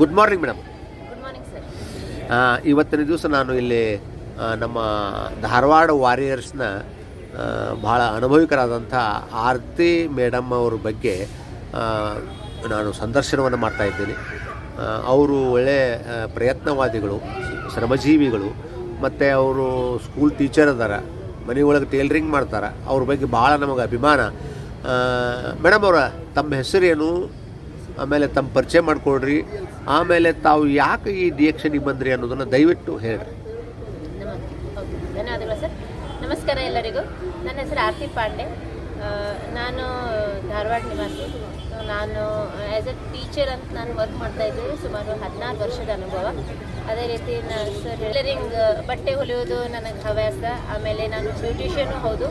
Good morning madam. Good morning sir. ಇವತ್ತಿನ ದಿವಸ ನಾನು ಇಲ್ಲಿ ನಮ್ಮ ಧಾರವಾಡ ವಾರಿಯರ್ಸ್ನ ಭಾಳ ಅನುಭವಿಕರಾದಂಥ ಆರತಿ ಮೇಡಮ್ ಅವ್ರ ಬಗ್ಗೆ ನಾನು ಸಂದರ್ಶನವನ್ನು ಮಾಡ್ತಾಯಿದ್ದೀನಿ. ಅವರು ಒಳ್ಳೆಯ ಪ್ರಯತ್ನವಾದಿಗಳು, ಶ್ರಮಜೀವಿಗಳು, ಮತ್ತು ಅವರು ಸ್ಕೂಲ್ ಟೀಚರ್ ಅದಾರ, ಮನೆ ಒಳಗೆ ಟೇಲರಿಂಗ್ ಮಾಡ್ತಾರೆ. ಅವ್ರ ಬಗ್ಗೆ ಭಾಳ ನಮಗೆ ಅಭಿಮಾನ. ಮೇಡಮ್ ಅವರ ತಮ್ಮ ಹೆಸರೇನು, ಆಮೇಲೆ ತಮ್ಮ ಪರಿಚಯ ಮಾಡಿಕೊಡ್ರಿ, ಆಮೇಲೆ ತಾವು ಯಾಕೆ ಈ ಡಿಎಕ್ಷನಿಗೆ ಬಂದ್ರಿ ಅನ್ನೋದನ್ನು ದಯವಿಟ್ಟು ಹೇಳ್ರಿ. ಧನ್ಯವಾದಗಳು ಸರ್. ನಮಸ್ಕಾರ ಎಲ್ಲರಿಗೂ. ನನ್ನ ಹೆಸರು ಆರತಿ ಪಾಂಡೆ. ನಾನು ಧಾರವಾಡ ನಿವಾಸಿ. ನಾನು ಆ್ಯಸ್ ಎ ಟೀಚರ್ ಅಂತ ನಾನು ವರ್ಕ್ ಮಾಡ್ತಾಯಿದ್ದೆ. ಸುಮಾರು 16 ವರ್ಷದ ಅನುಭವ. ಅದೇ ರೀತಿ ನಾನು ಟೈಲರಿಂಗ್, ಬಟ್ಟೆ ಹೊಲಿಯೋದು ನನಗೆ ಹವ್ಯಾಸ. ಆಮೇಲೆ ನಾನು ಬ್ಯೂಟಿಷಿಯನು ಹೌದು.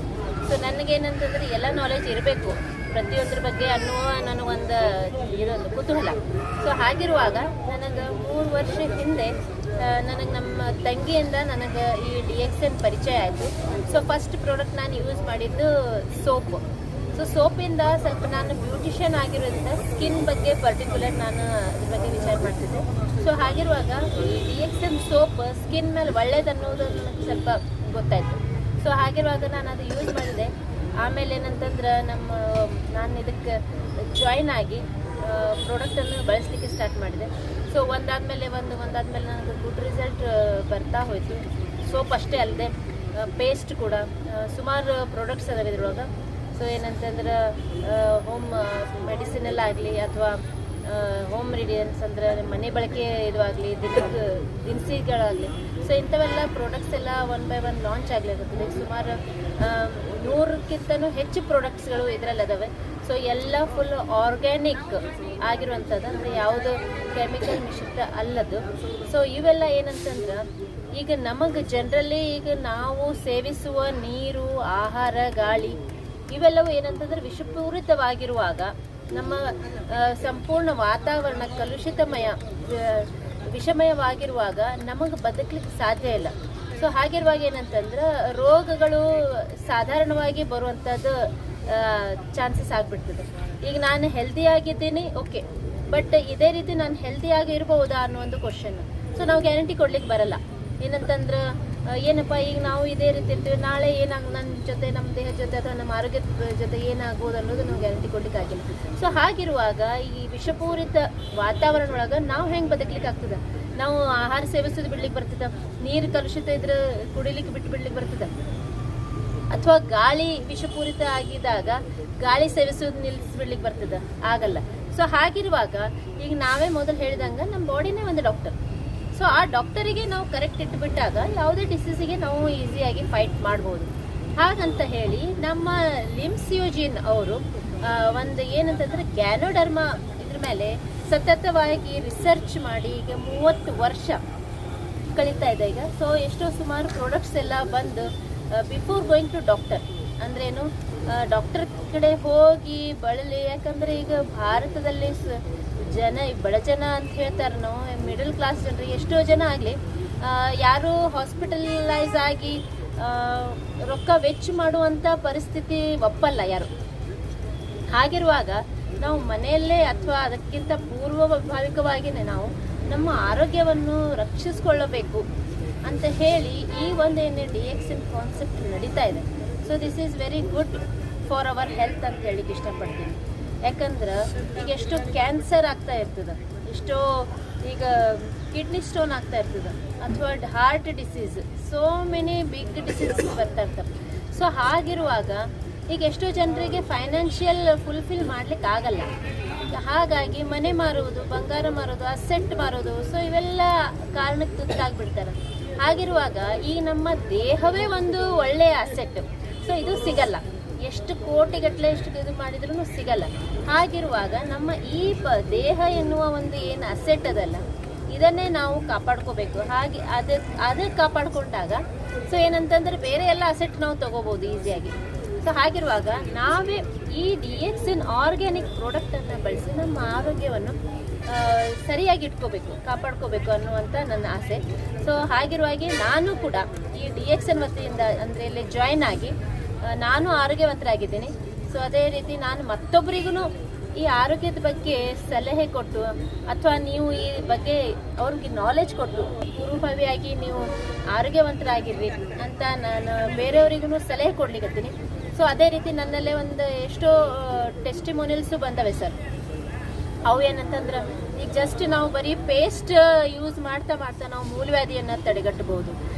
ಸೊ ನನಗೇನಂತಂದರೆ ಎಲ್ಲ ನಾಲೆಜ್ ಇರಬೇಕು ಪ್ರತಿಯೊಂದ್ರ ಬಗ್ಗೆ ಅನ್ನುವ ನನಗೊಂದು ಇದೊಂದು ಕುತೂಹಲ. ಸೊ ಹಾಗಿರುವಾಗ ನನಗೆ 3 ವರ್ಷ ಹಿಂದೆ ನನಗೆ ನಮ್ಮ ತಂಗಿಯಿಂದ ನನಗೆ ಈ DXN ಪರಿಚಯ ಆಯಿತು. ಸೊ ಫಸ್ಟ್ ಪ್ರಾಡಕ್ಟ್ ನಾನು ಯೂಸ್ ಮಾಡಿದ್ದು ಸೋಪು. ಸೊ ಸೋಪಿಂದ ಸ್ವಲ್ಪ ನಾನು ಬ್ಯೂಟಿಷಿಯನ್ ಆಗಿರೋದ್ರಿಂದ ಸ್ಕಿನ್ ಬಗ್ಗೆ ಪರ್ಟಿಕ್ಯುಲರ್ ನಾನು ಅದ್ರ ಬಗ್ಗೆ ವಿಚಾರ ಮಾಡ್ತಿದ್ದೆ. ಸೊ ಹಾಗಿರುವಾಗ ಈ DXN ಸೋಪ್ ಸ್ಕಿನ್ ಮೇಲೆ ಒಳ್ಳೇದನ್ನೋದು ನನಗೆ ಸ್ವಲ್ಪ ಗೊತ್ತಾಯಿತು. ಸೊ ಹಾಗಿರುವಾಗ ನಾನು ಅದು ಯೂಸ್ ಮಾಡಿದೆ. ಆಮೇಲೆ ಏನಂತಂದ್ರೆ ನಾನು ಇದಕ್ಕೆ ಜಾಯಿನ್ ಆಗಿ ಪ್ರಾಡಕ್ಟನ್ನು ಬಳಸಲಿಕ್ಕೆ ಸ್ಟಾರ್ಟ್ ಮಾಡಿದೆ. ಸೊ ಒಂದಾದಮೇಲೆ ನನಗೆ ಗುಡ್ ರಿಸಲ್ಟ್ ಬರ್ತಾ ಹೋಯಿತು. ಸೋಪ್ ಅಷ್ಟೇ ಅಲ್ಲದೆ ಪೇಸ್ಟ್ ಕೂಡ ಸುಮಾರು ಪ್ರಾಡಕ್ಟ್ಸ್ ಅದಾವೆ ಇದ್ರೊಳಗೆ. ಸೊ ಏನಂತಂದ್ರೆ ಹೋಮ್ ಮೆಡಿಸಿನಲ್ ಆಗಲಿ ಅಥವಾ ಹೋಮ್ ರೆಡಿಯನ್ಸ್ ಅಂದರೆ ಮನೆ ಬಳಕೆ ಇದು ಆಗಲಿ, ದಿನಸಿಗಳಾಗಲಿ, ಸೊ ಇಂಥವೆಲ್ಲ ಪ್ರಾಡಕ್ಟ್ಸ್ ಎಲ್ಲ 1 by 1 ಲಾಂಚ್ ಆಗಲಿರುತ್ತದೆ. ಸುಮಾರು 100ಕ್ಕಿಂತನೂ ಹೆಚ್ಚು ಪ್ರಾಡಕ್ಟ್ಸ್ಗಳು ಇದರಲ್ಲಿ ಅದಾವೆ. ಸೊ ಎಲ್ಲ ಫುಲ್ ಆರ್ಗ್ಯಾನಿಕ್ ಆಗಿರುವಂಥದ್ದು, ಅಂದರೆ ಯಾವುದು ಕೆಮಿಕಲ್ ಮಿಶ್ರಿತ ಅಲ್ಲದು. ಸೊ ಇವೆಲ್ಲ ಏನಂತಂದ್ರೆ ಈಗ ನಮಗೆ ಜನರಲಿ ಈಗ ನಾವು ಸೇವಿಸುವ ನೀರು, ಆಹಾರ, ಗಾಳಿ ಇವೆಲ್ಲವೂ ಏನಂತಂದ್ರೆ ವಿಷಪೂರಿತವಾಗಿರುವಾಗ ನಮ್ಮ ಸಂಪೂರ್ಣ ವಾತಾವರಣ ಕಲುಷಿತಮಯ, ವಿಷಮಯವಾಗಿರುವಾಗ ನಮಗೆ ಬದುಕಲಿಕ್ಕೆ ಸಾಧ್ಯ ಇಲ್ಲ. ಸೊ ಹಾಗಿರುವಾಗ ಏನಂತಂದ್ರೆ ರೋಗಗಳು ಸಾಧಾರಣವಾಗಿ ಬರುವಂಥದ್ದು ಚಾನ್ಸಸ್ ಆಗಿಬಿಡ್ತದೆ. ಈಗ ನಾನು ಹೆಲ್ದಿಯಾಗಿದ್ದೀನಿ, ಓಕೆ, ಬಟ್ ಇದೇ ರೀತಿ ನಾನು ಹೆಲ್ದಿಯಾಗಿ ಇರ್ಬೋದಾ ಅನ್ನೋ ಒಂದು ಕ್ವಶನ್. ಸೊ ನಾವು ಗ್ಯಾರಂಟಿ ಕೊಡ್ಲಿಕ್ಕೆ ಬರಲ್ಲ. ಏನಂತಂದ್ರೆ ಏನಪ್ಪ ಈಗ ನಾವು ಇದೇ ರೀತಿ ಇರ್ತೀವಿ, ನಾಳೆ ನನ್ನ ಜೊತೆ, ನಮ್ಮ ದೇಹದ ಜೊತೆ ಅಥವಾ ನಮ್ಮ ಆರೋಗ್ಯದ ಜೊತೆ ಏನಾಗ್ಬೋದು ಅನ್ನೋದು ನಾವು ಗ್ಯಾರಂಟಿ ಕೊಡ್ಲಿಕ್ಕೆ ಆಗಿಲ್ಲ. ಸೊ ಹಾಗಿರುವಾಗ ಈ ವಿಷಪೂರಿತ ವಾತಾವರಣ ಒಳಗೆ ನಾವು ಹೆಂಗೆ ಬದುಕಲಿಕ್ಕೆ ಆಗ್ತದೆ? ನಾವು ಆಹಾರ ಸೇವಿಸೋದು ಬಿಡ್ಲಿಕ್ಕೆ ಬರ್ತದೆ, ನೀರು ಕಲುಷಿತ ಇದ್ರೆ ಕುಡಿಲಿಕ್ಕೆ ಬಿಡ್ಲಿಕ್ಕೆ ಬರ್ತದೆ, ಅಥವಾ ಗಾಳಿ ವಿಷಪೂರಿತ ಆಗಿದ್ದಾಗ ಗಾಳಿ ಸೇವಿಸೋದು ನಿಲ್ಲಿಸ್ಬಿಡ್ಲಿಕ್ಕೆ ಬರ್ತದೆ? ಆಗಲ್ಲ. ಸೊ ಹಾಗಿರುವಾಗ ಈಗ ನಾವೇ ಮೊದಲು ಹೇಳಿದಂಗೆ ನಮ್ಮ ಬಾಡಿನೇ ಒಂದು ಡಾಕ್ಟರ್. ಸೊ ಆ ಡಾಕ್ಟರಿಗೆ ನಾವು ಕರೆಕ್ಟ್ ಇಟ್ಬಿಟ್ಟಾಗ ಯಾವುದೇ ಡಿಸೀಸಿಗೆ ನಾವು ಈಸಿಯಾಗಿ ಫೈಟ್ ಮಾಡ್ಬೋದು. ಹಾಗಂತ ಹೇಳಿ ನಮ್ಮ ಲಿಮ್ಸಿಯೋಜಿನ್ ಅವರು ಒಂದು ಏನಂತಂದ್ರೆ ಗ್ಯಾನೋಡರ್ಮಾ ಇದ್ರ ಮೇಲೆ ಸತತವಾಗಿ ರಿಸರ್ಚ್ ಮಾಡಿ ಈಗ 30 ವರ್ಷ ಕಳೀತಾ ಇದೆ ಈಗ. ಸೊ ಎಷ್ಟೋ ಸುಮಾರು ಪ್ರಾಡಕ್ಟ್ಸ್ ಎಲ್ಲ ಬಂದು ಬಿಫೋರ್ ಗೋಯಿಂಗ್ ಟು ಡಾಕ್ಟರ್, ಅಂದ್ರೇನು ಡಾಕ್ಟರ್ ಕಡೆ ಹೋಗಿ ಬಳಲಿ. ಯಾಕಂದರೆ ಈಗ ಭಾರತದಲ್ಲಿ ಬಡ ಜನ ಅಂತ ಹೇಳ್ತಾರೆ, ನಾವು ಮಿಡಲ್ ಕ್ಲಾಸ್ ಜನರಿಗೆ ಎಷ್ಟೋ ಜನ ಆಗಲಿ ಯಾರು ಹಾಸ್ಪಿಟಲೈಸ್ ಆಗಿ ರೊಕ್ಕ ವೆಚ್ಚ ಮಾಡುವಂಥ ಪರಿಸ್ಥಿತಿ ಒಪ್ಪಲ್ಲ ಯಾರು. ಹಾಗಿರುವಾಗ ನಾವು ಮನೆಯಲ್ಲೇ ಅಥವಾ ಅದಕ್ಕಿಂತ ಪೂರ್ವಭಾವಿಕವಾಗಿಯೇ ನಾವು ನಮ್ಮ ಆರೋಗ್ಯವನ್ನು ರಕ್ಷಿಸಿಕೊಳ್ಳಬೇಕು ಅಂತ ಹೇಳಿ ಈ ಒಂದೇನು DXN ಕಾನ್ಸೆಪ್ಟ್ ನಡೀತಾ ಇದೆ. So this is very good for our health ಅಂತ ಹೇಳಿಕ್ಕೆ ಇಷ್ಟಪಡ್ತೀನಿ. ಯಾಕಂದ್ರೆ ಈಗ ಎಷ್ಟೋ ಕ್ಯಾನ್ಸರ್ ಆಗ್ತಾ ಇರ್ತದೆ, ಎಷ್ಟೋ ಈಗ ಕಿಡ್ನಿ ಸ್ಟೋನ್ ಆಗ್ತಾ ಇರ್ತದೆ, ಅಥವಾ heart disease, so many big diseases ಬರ್ತಾ ಇರ್ತವೆ. ಸೊ ಹಾಗಿರುವಾಗ ಈಗ ಎಷ್ಟೋ ಜನರಿಗೆ ಫೈನಾನ್ಷಿಯಲ್ ಫುಲ್ಫಿಲ್ ಮಾಡ್ಲಿಕ್ಕೆ ಆಗಲ್ಲ. ಹಾಗಾಗಿ ಮನೆ ಮಾರುವುದು, ಬಂಗಾರ ಮಾರೋದು, ಅಸೆಟ್ ಮಾರೋದು, ಸೊ ಇವೆಲ್ಲ ಕಾರಣಕ್ಕೆ ತುತ್ತಾಗ್ಬಿಡ್ತಾರೆ. ಹಾಗಿರುವಾಗ ಈ ನಮ್ಮ ದೇಹವೇ ಒಂದು ಒಳ್ಳೆಯ ಅಸೆಟ್. ಸೊ ಇದು ಸಿಗಲ್ಲ, ಎಷ್ಟು ಕೋಟಿಗಟ್ಟಲೆ ಎಷ್ಟು ಇದು ಮಾಡಿದ್ರೂ ಸಿಗಲ್ಲ. ಹಾಗಿರುವಾಗ ನಮ್ಮ ಈ ದೇಹ ಎನ್ನುವ ಒಂದು ಏನು ಅಸೆಟ್ ಅದಲ್ಲ, ಇದನ್ನೇ ನಾವು ಕಾಪಾಡ್ಕೋಬೇಕು. ಹಾಗೆ ಅದಕ್ಕೆ ಕಾಪಾಡ್ಕೊಂಡಾಗ ಸೊ ಏನಂತಂದ್ರೆ ಬೇರೆ ಎಲ್ಲ ಅಸೆಟ್ ನಾವು ತಗೋಬೋದು ಈಸಿಯಾಗಿ. ಸೊ ಹಾಗಿರುವಾಗ ನಾವೇ ಈ DXN ಆರ್ಗ್ಯಾನಿಕ್ ಪ್ರಾಡಕ್ಟನ್ನು ಬಳಸಿ ನಮ್ಮ ಆರೋಗ್ಯವನ್ನು ಸರಿಯಾಗಿ ಇಟ್ಕೋಬೇಕು, ಕಾಪಾಡ್ಕೋಬೇಕು ಅನ್ನುವಂಥ ನನ್ನ ಆಸೆ. ಸೊ ಹಾಗಿರುವಾಗೆ ನಾನು ಕೂಡ ಈ DXN ವತಿಯಿಂದ ಅಂದರೆ ಇಲ್ಲಿ ಜಾಯಿನ್ ಆಗಿ ನಾನು ಆರೋಗ್ಯವಂತರಾಗಿದ್ದೀನಿ. ಸೊ ಅದೇ ರೀತಿ ನಾನು ಮತ್ತೊಬ್ಬರಿಗೂ ಈ ಆರೋಗ್ಯದ ಬಗ್ಗೆ ಸಲಹೆ ಕೊಟ್ಟು ಅಥವಾ ನೀವು ಈ ಬಗ್ಗೆ ಅವ್ರಿಗೆ ನಾಲೆಜ್ ಕೊಟ್ಟು ಪೂರ್ವಭಾವಿಯಾಗಿ ನೀವು ಆರೋಗ್ಯವಂತರಾಗಿರ್ರಿ ಅಂತ ನಾನು ಬೇರೆಯವರಿಗೂ ಸಲಹೆ ಕೊಡ್ಲಿಕ್ಕತ್ತೀನಿ. ಸೊ ಅದೇ ರೀತಿ ನನ್ನಲ್ಲೇ ಒಂದು ಎಷ್ಟೋ ಟೆಸ್ಟಿಮೋನಿಯಲ್ಸು ಬಂದವೆ ಸರ್. ಅವು ಏನಂತಂದ್ರೆ ಈಗ ಜಸ್ಟ್ ನಾವು ಬರೀ ಪೇಸ್ಟ್ ಯೂಸ್ ಮಾಡ್ತಾ ನಾವು ಮೂಲವ್ಯಾಧಿಯನ್ನು ತಡೆಗಟ್ಟಬಹುದು.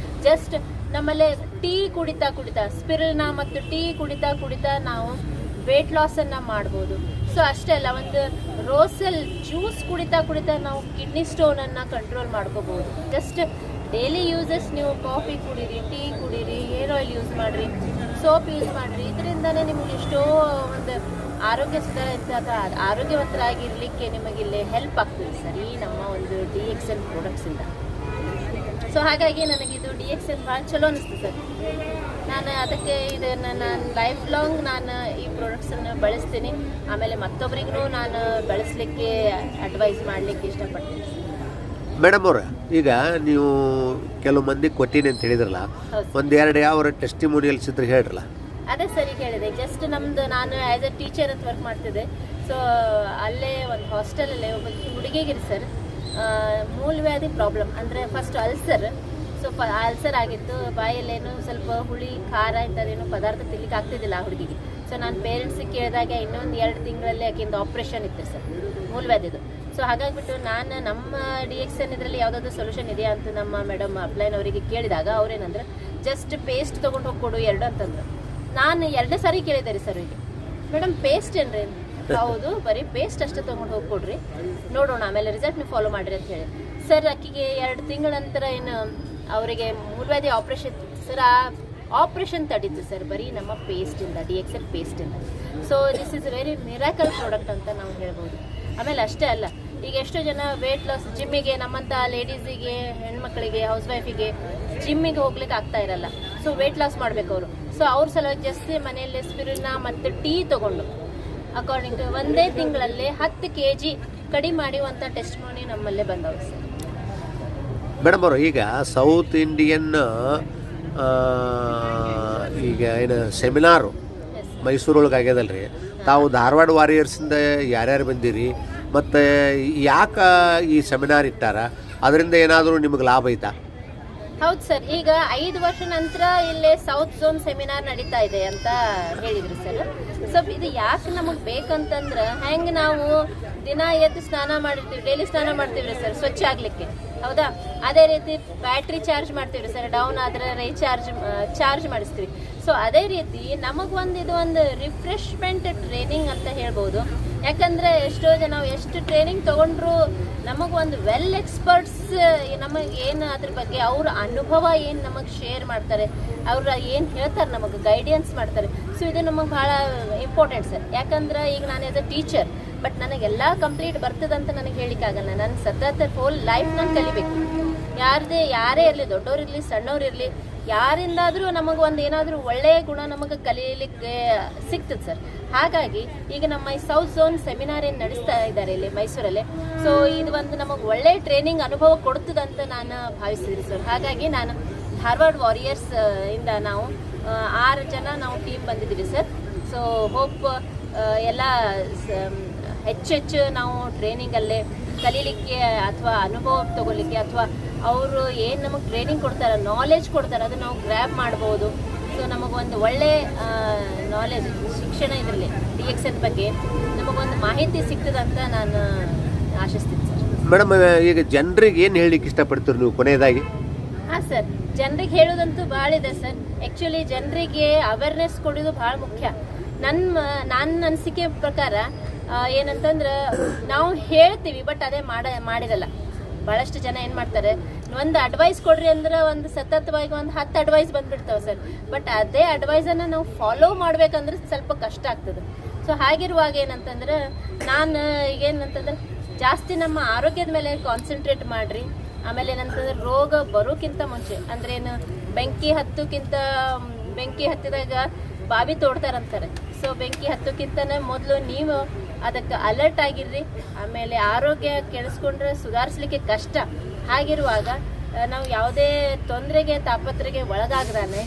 ಜಸ್ಟ್ ನಮ್ಮಲ್ಲೇ ಟೀ ಕುಡಿತಾ ಸ್ಪಿರುಲಿನಾ ಮತ್ತು ಟೀ ಕುಡಿತಾ ನಾವು ವೇಟ್ ಲಾಸನ್ನು ಮಾಡ್ಬೋದು. ಸೊ ಅಷ್ಟೇ ಅಲ್ಲ, ಒಂದು ರೋಸೆಲ್ ಜ್ಯೂಸ್ ಕುಡಿತಾ ನಾವು ಕಿಡ್ನಿ ಸ್ಟೋನನ್ನು ಕಂಟ್ರೋಲ್ ಮಾಡ್ಕೋಬಹುದು. ಜಸ್ಟ್ ಡೈಲಿ ಯೂಸಸ್ ನೀವು ಕಾಫಿ ಕುಡೀರಿ, ಟೀ ಕುಡೀರಿ, ಹೇರ್ ಆಯಿಲ್ ಯೂಸ್ ಮಾಡಿರಿ, ಸೋಪ್ ಯೂಸ್ ಮಾಡಿರಿ. ಇದರಿಂದನೇ ನಿಮ್ಗೆ ಎಷ್ಟೋ ಒಂದು ಆರೋಗ್ಯ ಆರೋಗ್ಯವಂತರಾಗಿರ್ಲಿಕ್ಕೆ ನಿಮಗಿಲ್ಲಿ ಹೆಲ್ಪ್ ಆಗ್ತದೆ ಸರ್ ಈ ನಮ್ಮ ಒಂದು DXN ಪ್ರಾಡಕ್ಟ್ಸಿಂದ. ಸೊ ಹಾಗಾಗಿ ನನಗಿದು DXN ಭಾಳ ಚಲೋ ಅನಿಸ್ತು ಸರ್. ನಾನು ಅದಕ್ಕೆ ಇದನ್ನು ನಾನು ಲೈಫ್ ಲಾಂಗ್ ನಾನು ಈ ಪ್ರಾಡಕ್ಟ್ಸನ್ನು ಬಳಸ್ತೀನಿ. ಆಮೇಲೆ ಮತ್ತೊಬ್ಬರಿಗೂ ನಾನು ಬಳಸಲಿಕ್ಕೆ ಅಡ್ವೈಸ್ ಮಾಡಲಿಕ್ಕೆ ಇಷ್ಟಪಡ್ತೀನಿ. ಮೇಡಮ್ ಅವ್ರ, ಈಗ ನೀವು ಕೆಲವು ಮಂದಿ ಕೊಟ್ಟಿನಿ ಅಂತ ಹೇಳಿದ್ರಲ್ಲ, ಒಂದೆರಡು ಯಾವ ಟೆಸ್ಟಿಮೋನಿಯಲ್ಸ್ ಇದ್ರೆ ಹೇಳ್ರಲ್ಲ. ಅದೇ ಸರಿ ಹೇಳಿದೆ. ಜಸ್ಟ್ ನಮ್ದು ನಾನು ಆ್ಯಸ್ ಎ ಟೀಚರ್ ಅಂತ ವರ್ಕ್ ಮಾಡ್ತಿದ್ದೆ. ಸೊ ಅಲ್ಲೇ ಒಂದು ಹಾಸ್ಟೆಲಲ್ಲೇ ಒಬ್ಬ ಹುಡುಗಿಗೆ ಸರ್ ಮೂಲವ್ಯಾಧಿ ಪ್ರಾಬ್ಲಮ್ ಅಂದರೆ ಫಸ್ಟ್ ಅಲ್ಸರ್. ಸೊ ಅಲ್ಸರ್ ಆಗಿತ್ತು, ಬಾಯಲ್ಲೇನು ಸ್ವಲ್ಪ ಹುಳಿ ಖಾರ ಇಂಥದ್ದೇನು ಪದಾರ್ಥ ತಿನ್ಲಿಕ್ಕೆ ಆಗ್ತಿದ್ದಿಲ್ಲ ಆ ಹುಡುಗಿಗೆ. ಸೊ ನಾನು ಪೇರೆಂಟ್ಸಿಗೆ ಕೇಳಿದಾಗ ಇನ್ನೊಂದು 2 ತಿಂಗಳಲ್ಲಿ ಆಕೆಯಿಂದ ಆಪ್ರೇಷನ್ ಇತ್ತು ಸರ್ ಮೂಲವ್ಯಾಧಿದು. ಸೊ ಹಾಗಾಗಿಬಿಟ್ಟು ನಾನು ನಮ್ಮ DXN ಇದರಲ್ಲಿ ಯಾವುದಾದ್ರು ಸೊಲ್ಯೂಷನ್ ಇದೆಯಾ ಅಂತ ನಮ್ಮ ಮೇಡಮ್ ಅಪ್ಲೈನ್ ಅವರಿಗೆ ಕೇಳಿದಾಗ ಅವ್ರೇನಂದ್ರೆ ಜಸ್ಟ್ ಪೇಸ್ಟ್ ತೊಗೊಂಡು ಹೋಗ್ಕೊಡು 2 ಅಂತಂದ್ರು. ನಾನು 2 ಸಾರಿ ಕೇಳಿದೆ ರೀ ಸರ್ ಈಗ, ಮೇಡಮ್ ಪೇಸ್ಟ್ ಏನ್ರಿ? ಹೌದು, ಬರೀ ಪೇಸ್ಟ್ ಅಷ್ಟೇ ತೊಗೊಂಡು ಹೋಗ್ಕೊಡ್ರಿ, ನೋಡೋಣ ಆಮೇಲೆ ರಿಸಲ್ಟ್ ನೀವು ಫಾಲೋ ಮಾಡಿರಿ ಅಂತ ಹೇಳಿ. ಸರ್ ಆಕೆಗೆ 2 ತಿಂಗಳ ನಂತರ ಏನು ಅವರಿಗೆ ಮೂಲವ್ಯಾಧಿ ಆಪ್ರೇಷನ್ ಸರ್. ಆ ಆಪ್ರೇಷನ್ ತಡೀತು ಸರ್ ಬರೀ ನಮ್ಮ ಪೇಸ್ಟಿಂದ, DXN ಪೇಸ್ಟಿಂದ. So this is very miracle product ಅಂತ ನಾವು ಹೇಳ್ಬೋದು. ಆಮೇಲೆ ಅಷ್ಟೇ ಅಲ್ಲ, ಈಗ ಎಷ್ಟೋ ಜನ ವೇಟ್ ಲಾಸ್ ಜಿಮ್ಮಿಗೆ, ನಮ್ಮಂಥ ಲೇಡೀಸಿಗೆ, ಹೆಣ್ಮಕ್ಳಿಗೆ, ಹೌಸ್ ವೈಫಿಗೆ ಜಿಮ್ಮಿಗೆ ಹೋಗ್ಲಿಕ್ಕೆ ಆಗ್ತಾ ಇರಲ್ಲ. ಸೊ ವೇಟ್ ಲಾಸ್ ಮಾಡಬೇಕು ಅವರು. ಸೊ ಅವ್ರ ಸಲುವಾಗಿ ಜಾಸ್ತಿ ಮನೆಯಲ್ಲೇ ಸ್ಪಿರುಲಿನಾ ಮತ್ತು ಟೀ ತೊಗೊಂಡು ಅಕಾರ್ಡಿಂಗ್ ಟು 1 ತಿಂಗಳಲ್ಲಿ 10 kg ಕಡಿಮೆ ಮಾಡುವಂಥ ಟೆಸ್ಟಿಮೋನಿ ನಮ್ಮಲ್ಲೇ ಬಂದವು ಸರ್. ಮೇಡಮ್ ಅವರು, ಈಗ ಸೌತ್ ಇಂಡಿಯನ್ ಈಗ ಏನು ಸೆಮಿನಾರು ಮೈಸೂರೊಳಗೆ ಆಗ್ಯದಲ್ರಿ, ತಾವು ಧಾರವಾಡ ವಾರಿಯರ್ಸಿಂದ ಯಾರ್ಯಾರು ಬಂದಿರಿ ಮತ್ತು ಯಾಕೆ ಈ ಸೆಮಿನಾರ್ ಇಟ್ಟಾರ, ಅದರಿಂದ ಏನಾದರೂ ನಿಮಗೆ ಲಾಭ ಐತಾ? ಹೌದು ಸರ್, ಈಗ 5 ವರ್ಷ ನಂತರ ಇಲ್ಲೇ ಸೌತ್ ಝೋನ್ ಸೆಮಿನಾರ್ ನಡೀತಾ ಇದೆ ಅಂತ ಹೇಳಿದ್ರು ಸರ್. ಸೊ ಇದು ಯಾಕೆ ನಮಗೆ ಬೇಕಂತಂದ್ರೆ, ಹೆಂಗೆ ನಾವು ದಿನ ಎದ್ದು ಸ್ನಾನ ಮಾಡಿರ್ತೀವಿ, ಡೈಲಿ ಸ್ನಾನ ಮಾಡ್ತೀವಿ ಸರ್ ಸ್ವಚ್ಛ ಆಗ್ಲಿಕ್ಕೆ, ಹೌದಾ? ಅದೇ ರೀತಿ ಬ್ಯಾಟ್ರಿ ಚಾರ್ಜ್ ಮಾಡ್ತೀವಿ ಸರ್, ಡೌನ್ ಆದರೆ ಚಾರ್ಜ್ ಮಾಡಿಸ್ತೀವಿ. ಸೊ ಅದೇ ರೀತಿ ಇದು ಒಂದು ರಿಫ್ರೆಶ್ಮೆಂಟ್ ಟ್ರೈನಿಂಗ್ ಅಂತ ಹೇಳ್ಬೋದು. ಯಾಕಂದರೆ ಎಷ್ಟೋ ಜನ ನಾವು ಎಷ್ಟು ಟ್ರೈನಿಂಗ್ ತೊಗೊಂಡ್ರು ನಮಗೊಂದು ವೆಲ್ ಎಕ್ಸ್ಪರ್ಟ್ಸ್ ನಮಗೆ ಏನು ಅದ್ರ ಬಗ್ಗೆ ಅವ್ರ ಅನುಭವ ಏನು ನಮಗೆ ಶೇರ್ ಮಾಡ್ತಾರೆ, ಅವ್ರ ಏನು ಹೇಳ್ತಾರೆ ನಮಗೆ ಗೈಡೆನ್ಸ್ ಮಾಡ್ತಾರೆ. ಸೊ ಇದು ನಮಗೆ ಭಾಳ ಇಂಪಾರ್ಟೆಂಟ್ ಸರ್. ಯಾಕಂದ್ರೆ ಈಗ ನಾನು ಆ್ಯಸ್ ಅ ಟೀಚರ್, ಬಟ್ ನನಗೆಲ್ಲ ಕಂಪ್ಲೀಟ್ ಬರ್ತದಂತ ನನಗೆ ಹೇಳಿಕ್ಕಾಗಲ್ಲ. ನಾನು ಸತತ ಹೋಲ್ ಲೈಫ್ ನಾನು ಕಲಿಬೇಕು. ಯಾರೇ ಇರಲಿ, ದೊಡ್ಡವ್ರಿರಲಿ ಸಣ್ಣವ್ರಿರಲಿ, ಯಾರಿಂದಾದರೂ ನಮಗೊಂದು ಏನಾದರೂ ಒಳ್ಳೆಯ ಗುಣ ನಮಗೆ ಕಲೀಲಿಕ್ಕೆ ಸಿಗ್ತದೆ ಸರ್. ಹಾಗಾಗಿ ಈಗ ನಮ್ಮ ಈ ಸೌತ್ ಝೋನ್ ಸೆಮಿನಾರ್ ಏನು ನಡೆಸ್ತಾ ಇದ್ದಾರೆ ಇಲ್ಲಿ ಮೈಸೂರಲ್ಲಿ, ಸೊ ಇದು ಒಂದು ನಮಗೆ ಒಳ್ಳೆಯ ಟ್ರೈನಿಂಗ್ ಅನುಭವ ಕೊಡ್ತದಂತ ನಾನು ಭಾವಿಸಿದ್ರಿ ಸರ್. ಹಾಗಾಗಿ ನಾನು ಧಾರವಾಡ ವಾರಿಯರ್ಸ್ ಇಂದ ನಾವು 6 ಜನ ನಾವು ಟೀಮ್ ಬಂದಿದ್ದೀವಿ ಸರ್. ಸೊ ಹೋಪ್ ಎಲ್ಲ ಹೆಚ್ಚು ನಾವು ಟ್ರೈನಿಂಗಲ್ಲೇ ಕಲೀಲಿಕ್ಕೆ ಅಥವಾ ಅನುಭವ ತಗೊಳ್ಳಿಕ್ಕೆ ಅಥವಾ ಅವರು ಏನು ನಮಗೆ ಟ್ರೈನಿಂಗ್ ಕೊಡ್ತಾರೆ, ನಾಲೆಜ್ ಕೊಡ್ತಾರೆ, ಅದನ್ನು ನಾವು ಗ್ರ್ಯಾಬ್ ಮಾಡ್ಬೋದು. ಸೊ ನಮಗೊಂದು ಒಳ್ಳೆ ನಾಲೆಜ್, ಶಿಕ್ಷಣ ಇದರಲ್ಲಿ DXN ಬಗ್ಗೆ ನಮಗೊಂದು ಮಾಹಿತಿ ಸಿಗ್ತದಂತ ನಾನು ಆಶಿಸ್ತೀನಿ ಸರ್. ಮೇಡಮ್, ಈಗ ಜನರಿಗೆ ಏನು ಹೇಳಲಿಕ್ಕೆ ಇಷ್ಟಪಡ್ತೀರಿ ನೀವು ಕೊನೆಯದಾಗಿ? ಹಾಂ ಸರ್, ಜನರಿಗೆ ಹೇಳೋದಂತೂ ಭಾಳ ಇದೆ ಸರ್. ಆ್ಯಕ್ಚುಲಿ ಜನರಿಗೆ ಅವೇರ್ನೆಸ್ ಕೊಡೋದು ಭಾಳ ಮುಖ್ಯ. ನನ್ನ ಅನಿಸಿಕೆ ಪ್ರಕಾರ ಏನಂತಂದ್ರೆ, ನಾವು ಹೇಳ್ತೀವಿ ಬಟ್ ಅದೇ ಮಾಡಿರಲ್ಲ. ಭಾಳಷ್ಟು ಜನ ಏನು ಮಾಡ್ತಾರೆ, ಒಂದು ಅಡ್ವೈಸ್ ಕೊಡ್ರಿ ಅಂದ್ರೆ ಒಂದು ಸತತವಾಗಿ ಒಂದು 10 ಅಡ್ವೈಸ್ ಬಂದ್ಬಿಡ್ತಾವೆ ಸರ್. ಬಟ್ ಅದೇ ಅಡ್ವೈಸನ್ನು ನಾವು ಫಾಲೋ ಮಾಡ್ಬೇಕಂದ್ರೆ ಸ್ವಲ್ಪ ಕಷ್ಟ ಆಗ್ತದೆ. ಸೊ ಹಾಗಿರುವಾಗ ಏನಂತಂದ್ರೆ, ನಾನು ಈಗೇನಂತಂದ್ರೆ ಜಾಸ್ತಿ ನಮ್ಮ ಆರೋಗ್ಯದ ಮೇಲೆ ಕಾನ್ಸಂಟ್ರೇಟ್ ಮಾಡಿರಿ. ಆಮೇಲೆ ಏನಂತಂದ್ರೆ, ರೋಗ ಬರೋಕ್ಕಿಂತ ಮುಂಚೆ ಅಂದ್ರೆ ಏನು, ಬೆಂಕಿ ಹತ್ತಿದಾಗ ಬಾವಿ ತೋಡ್ತಾರಂತಾರೆ. ಸೊ ಬೆಂಕಿ ಹತ್ತೋಕ್ಕಿಂತನೇ ಮೊದಲು ನೀವು ಅದಕ್ಕೆ ಅಲರ್ಟ್ ಆಗಿರ್ರಿ. ಆಮೇಲೆ ಆರೋಗ್ಯ ಕೆಡಿಸ್ಕೊಂಡ್ರೆ ಸುಧಾರಿಸ್ಲಿಕ್ಕೆ ಕಷ್ಟ. ಹಾಗಿರುವಾಗ ನಾವು ಯಾವುದೇ ತೊಂದರೆಗೆ ತಾಪತ್ರೆಗೆ ಒಳಗಾಗದಾನೆ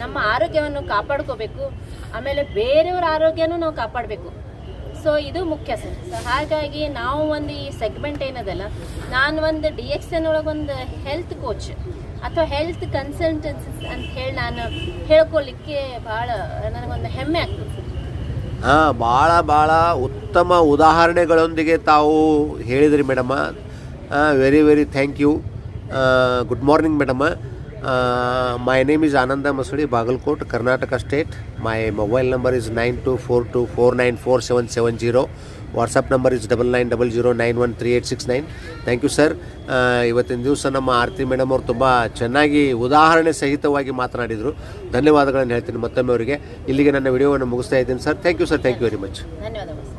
ನಮ್ಮ ಆರೋಗ್ಯವನ್ನು ಕಾಪಾಡ್ಕೋಬೇಕು. ಆಮೇಲೆ ಬೇರೆಯವ್ರ ಆರೋಗ್ಯನೂ ನಾವು ಕಾಪಾಡಬೇಕು. ಸೊ ಇದು ಮುಖ್ಯ ಸರ್. ಸೊ ಹಾಗಾಗಿ ನಾವು ಒಂದು ಈ ಸೆಗ್ಮೆಂಟ್ ಏನದಲ್ಲ, ನಾನು ಒಂದು DXN ಒಳಗೆ ಒಂದು ಹೆಲ್ತ್ ಕೋಚ್ ಅಥವಾ ಹೆಲ್ತ್ ಕನ್ಸಲ್ಟೆನ್ಸಿಸ್ ಅಂತ ಹೇಳಿ ನಾನು ಹೇಳ್ಕೊಳ್ಲಿಕ್ಕೆ ಭಾಳ ನನಗೊಂದು ಹೆಮ್ಮೆ ಆಗ್ತದೆ ಸರ್. ಭಾಳ ಉತ್ತಮ ಉದಾಹರಣೆಗಳೊಂದಿಗೆ ತಾವು ಹೇಳಿದ್ರಿ ಮೇಡಮ್ಮ. Very very thank you. Good morning ಮೇಡಮ್ಮ. My name is Ananda Masudi, Bagalkot, Karnataka State. My mobile number is 9242494770. WhatsApp number is 9900913869. Thank you sir. ಇವತ್ತಿನ ದಿವಸ ನಮ್ಮ ಆರತಿ ಮೇಡಮ್ ಅವರು ತುಂಬ ಚೆನ್ನಾಗಿ ಉದಾಹರಣೆ ಸಹಿತವಾಗಿ ಮಾತನಾಡಿದರು. ಧನ್ಯವಾದಗಳನ್ನು ಹೇಳ್ತೀನಿ ಮತ್ತೊಮ್ಮೆ ಅವರಿಗೆ. ಇಲ್ಲಿಗೆ ನನ್ನ ವಿಡಿಯೋವನ್ನು ಮುಗಿಸ್ತಾ ಇದ್ದೀನಿ sir. Thank you sir. Thank you very much. ಧನ್ಯವಾದಗಳು.